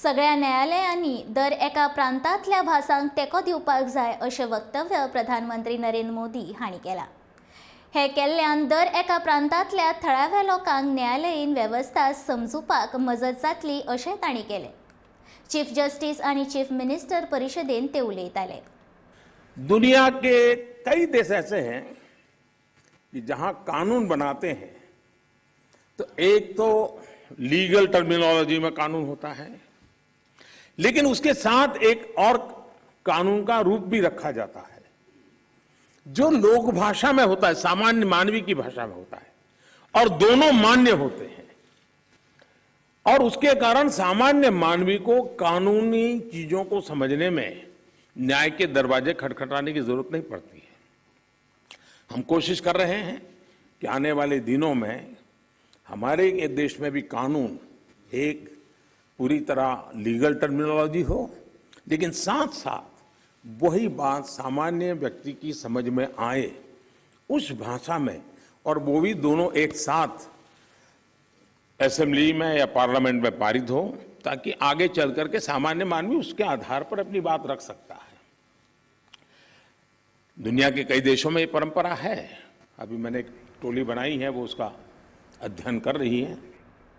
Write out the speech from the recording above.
सगळ्या न्यायालयांनी दर एका प्रांतांतल्या भासांक तेको दिवपाक जाय अशें वक्तव्य प्रधानमंत्री नरेंद्र मोदी हांणी केलां। हे केल्ल्यान दर एका प्रांतांतल्या थळाव्या लोकांक न्यायालयीन वेवस्था समजुपाक मजत जातली अशें तांणी केलें। चीफ जस्टिस आनी चीफ मिनिस्टर परिशदेन ते उलयताले। दुनिया के कई देश ऐसे हैं कि जहां कानून बनाते हैं तो एक तो लीगल टर्मिनोलॉजी में कानून होता है, लेकिन उसके साथ एक और कानून का रूप भी रखा जाता है जो लोक भाषा में होता है, सामान्य मानवी की भाषा में होता है, और दोनों मान्य होते हैं। और उसके कारण सामान्य मानवी को कानूनी चीजों को समझने में न्याय के दरवाजे खटखटाने की जरूरत नहीं पड़ती है। हम कोशिश कर रहे हैं कि आने वाले दिनों में हमारे देश में भी कानून एक पूरी तरह लीगल टर्मिनोलॉजी हो, लेकिन साथ साथ वही बात सामान्य व्यक्ति की समझ में आए उस भाषा में, और वो भी दोनों एक साथ असेंबली में या पार्लियामेंट में पारित हो, ताकि आगे चल करके सामान्य मानवी उसके आधार पर अपनी बात रख सकता है। दुनिया के कई देशों में ये परंपरा है। अभी मैंने एक टोली बनाई है, वो उसका अध्ययन कर रही है।